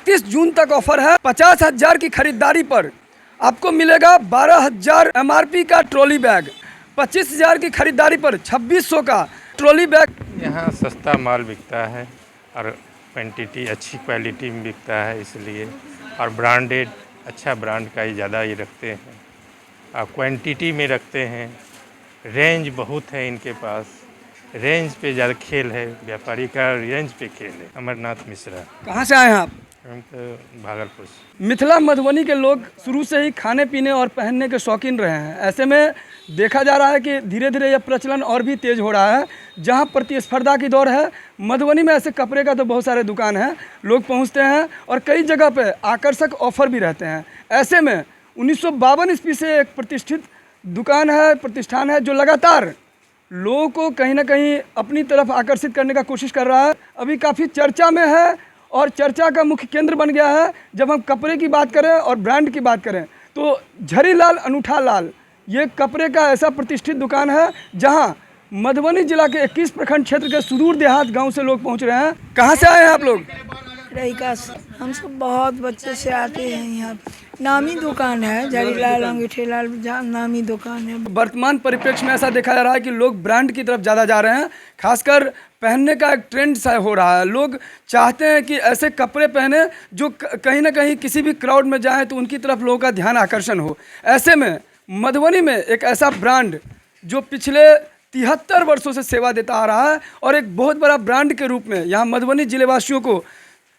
31 जून तक ऑफर है। 50,000 की खरीदारी पर आपको मिलेगा 12,000 MRP का ट्रॉली बैग। 25,000 की खरीदारी पर 2600 का ट्रॉली बैग। यहाँ सस्ता माल बिकता है और क्वांटिटी अच्छी क्वालिटी में बिकता है, इसलिए और ब्रांडेड अच्छा ब्रांड का ही ज़्यादा ये रखते हैं और क्वांटिटी में रखते हैं। रेंज बहुत है इनके पास, रेंज पे ज़्यादा खेल है, व्यापारी का रेंज पे खेल है। अमरनाथ मिश्रा। कहाँ से आए हैं आप? हम तो भागलपुर से। मिथिला मधुबनी के लोग शुरू से ही खाने पीने और पहनने के शौकीन रहे हैं। ऐसे में देखा जा रहा है कि धीरे धीरे यह प्रचलन और भी तेज़ हो रहा है। जहां प्रतिस्पर्धा की दौर है, मधुबनी में ऐसे कपड़े का तो बहुत सारे दुकान हैं, लोग पहुंचते हैं और कई जगह पे आकर्षक ऑफर भी रहते हैं। ऐसे में 1952 ईस्वी से एक प्रतिष्ठित दुकान है, प्रतिष्ठान है, जो लगातार लोगों को कहीं ना कहीं अपनी तरफ आकर्षित करने का कोशिश कर रहा है। अभी काफ़ी चर्चा में है और चर्चा का मुख्य केंद्र बन गया है। जब हम कपड़े की बात करें और ब्रांड की बात करें तो झरीलाल अनूठा लाल ये कपड़े का ऐसा प्रतिष्ठित दुकान है जहां मधुबनी जिला के 21 प्रखंड क्षेत्र के सुदूर देहात गांव से लोग पहुंच रहे हैं। कहां से आए हैं आप लोग? रहीका से। हम सब बहुत बच्चे से आते हैं यहाँ पे। नामी दुकान है, झरीलाल अंगूठेलाल नामी दुकान है। वर्तमान परिप्रेक्ष्य में ऐसा देखा जा रहा है कि लोग ब्रांड की तरफ ज़्यादा जा रहे हैं, खासकर पहनने का एक ट्रेंड सा हो रहा है। लोग चाहते हैं कि ऐसे कपड़े पहने जो कहीं ना कहीं किसी भी क्राउड में जाएं तो उनकी तरफ लोगों का ध्यान आकर्षण हो। ऐसे में मधुबनी में एक ऐसा ब्रांड जो पिछले 73 वर्षों से सेवा देता आ रहा है और एक बहुत बड़ा ब्रांड के रूप में यहाँ मधुबनी जिलेवासियों को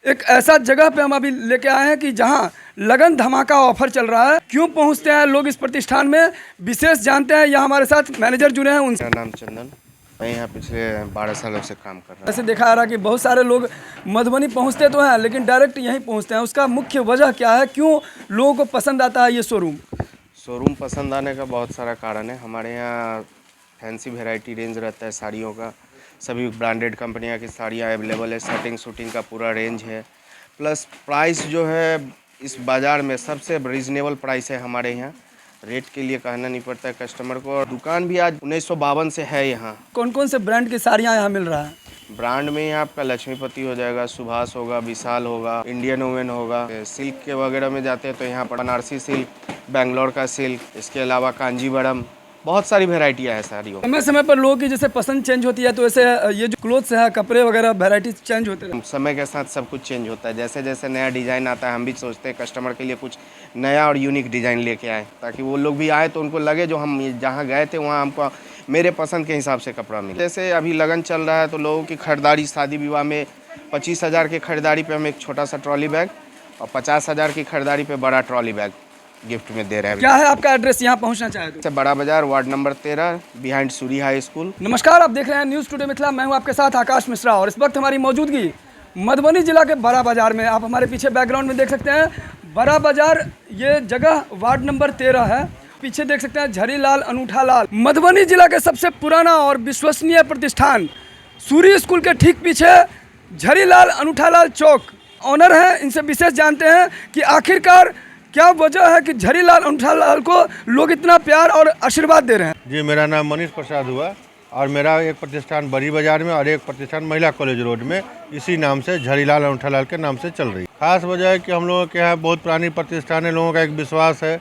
एक ऐसा जगह पे हम अभी लेके आए हैं कि जहां लगन धमाका ऑफर चल रहा है। क्यों पहुंचते हैं लोग इस प्रतिष्ठान में, विशेष जानते हैं। यहाँ हमारे साथ मैनेजर जुड़े हैं, उनसे। मेरा नाम चंदन, मैं यहाँ पिछले 12 सालों से काम कर रहा हूँ। ऐसे देखा जा रहा है कि बहुत सारे लोग मधुबनी पहुँचते तो हैं लेकिन डायरेक्ट यहीं पहुँचते हैं। उसका मुख्य वजह क्या है, क्यों लोगों को पसंद आता है ये शोरूम पसंद आने का बहुत सारा कारण है। हमारे यहाँ फैंसी वेराइटी रेंज रहता है साड़ियों का, सभी ब्रांडेड कंपनियां की साड़ियां अवेलेबल है, शर्टिंग शूटिंग का पूरा रेंज है। प्लस प्राइस जो है इस बाज़ार में सबसे रीजनेबल प्राइस है हमारे यहाँ। रेट के लिए कहना नहीं पड़ता है कस्टमर को। और दुकान भी आज 1952 से है यहाँ। कौन कौन से ब्रांड की साड़ियाँ यहाँ मिल रहा है? ब्रांड में यहाँ आपका लक्ष्मीपति हो जाएगा, सुभाष होगा, विशाल होगा, इंडियन वुमेन होगा। सिल्क के वगैरह में जाते हैं तो यहाँ पर बनारसी सिल्क, बेंगलोर का सिल्क, इसके अलावा कांजीवरम, बहुत सारी वेराइटियाँ हैं साड़ियों। समय समय पर लोगों की जैसे पसंद चेंज होती है तो ऐसे ये जो क्लोथ्स है, कपड़े वगैरह वेराइटी चेंज होते हैं। समय के साथ सब कुछ चेंज होता है। जैसे जैसे नया डिज़ाइन आता है हम भी सोचते हैं कस्टमर के लिए कुछ नया और यूनिक डिज़ाइन लेके आए, ताकि वो लोग भी आए तो उनको लगे जो हम जहाँ गए थे वहाँ हमको मेरे पसंद के हिसाब से कपड़ा मिले। जैसे अभी लगन चल रहा है तो लोगों की खरीदारी, शादी विवाह में 25,000 की खरीदारी पे हम एक छोटा सा ट्रॉली बैग और 50,000 की खरीदारी पे बड़ा ट्रॉली बैग गिफ्ट में दे रहे हैं। क्या है आपका एड्रेस, यहाँ पहुँचना चाहे तो? बड़ा बाजार, ward number 13, behind Suri high school. नमस्कार, आप देख रहे हैं न्यूज़ टुडे मिथिला। मैं हूँ आपके साथ आकाश मिश्रा और इस वक्त हमारी मौजूदगी मधुबनी जिला के बड़ा बाजार में। आप हमारे पीछे बैकग्राउंड में देख सकते हैं बड़ा बाजार, ये जगह वार्ड नंबर 13 है। पीछे देख सकते हैं झरीलाल अनूठा लाल, मधुबनी जिला के सबसे पुराना और विश्वसनीय प्रतिष्ठान सूरी स्कूल के ठीक पीछे झरीलाल अनूठा लाल चौक। ऑनर हैं, इनसे विशेष जानते हैं कि आखिरकार क्या वजह है कि झरीलाल अनूठा लाल को लोग इतना प्यार और आशीर्वाद दे रहे हैं। जी, मेरा नाम मनीष प्रसाद हुआ और मेरा एक प्रतिष्ठान बड़ी बाजार में और एक प्रतिष्ठान महिला कॉलेज रोड में इसी नाम से झरीलाल अनूठा लाल के नाम से चल रही है। खास वजह है कि हम लोगों के यहाँ बहुत पुरानी प्रतिष्ठान है, लोगों का एक विश्वास है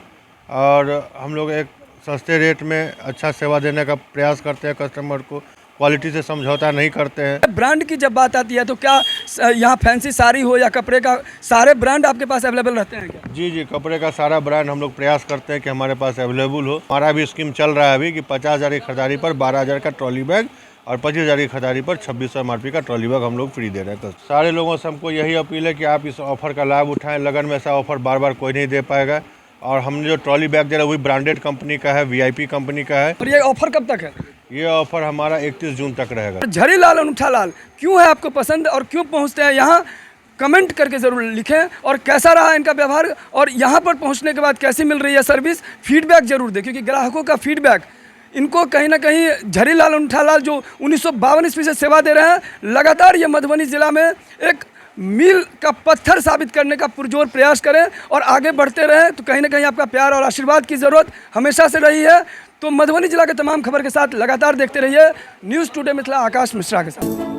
और हम लोग एक सस्ते रेट में अच्छा सेवा देने का प्रयास करते हैं। कस्टमर को क्वालिटी से समझौता नहीं करते हैं। ब्रांड की जब बात आती है तो क्या यहाँ फैंसी साड़ी हो या कपड़े का सारे ब्रांड आपके पास अवेलेबल रहते हैं क्या? जी, कपड़े का सारा ब्रांड हम लोग प्रयास करते हैं कि हमारे पास अवेलेबल हो। हमारा भी स्कीम चल रहा है अभी कि 50,000 की खरीदारी पर 12,000 का ट्रॉली बैग और 25,000 की खरीदारी पर 2600 MRP का ट्रॉली बैग हम लोग फ्री दे रहे हैं। सारे लोगों से हमको यही अपील है कि आप इस ऑफर का लाभ उठाएं। लगन में ऐसा ऑफर बार बार कोई नहीं दे पाएगा। और हमने जो ट्रॉली बैग दे रहा है वही ब्रांडेड कंपनी का है, VIP कंपनी का है। और ये ऑफर कब तक है? ये ऑफर हमारा 31 जून तक रहेगा। झरीलाल अनूठा लाल क्यों है आपको पसंद और क्यों पहुंचते हैं यहाँ, कमेंट करके ज़रूर लिखें। और कैसा रहा इनका व्यवहार और यहाँ पर पहुँचने के बाद कैसी मिल रही है सर्विस, फीडबैक जरूर दें, क्योंकि ग्राहकों का फीडबैक इनको कहीं ना कहीं झरीलाल अनूठा लाल जो 1952 ईस्वी से सेवा दे रहे हैं, लगातार ये मधुबनी जिला में एक मील का पत्थर साबित करने का पुरजोर प्रयास करें और आगे बढ़ते रहें। तो कहीं ना कहीं आपका प्यार और आशीर्वाद की ज़रूरत हमेशा से रही है। तो मधुबनी जिला के तमाम खबर के साथ लगातार देखते रहिए न्यूज़ टुडे मिथिला आकाश मिश्रा के साथ।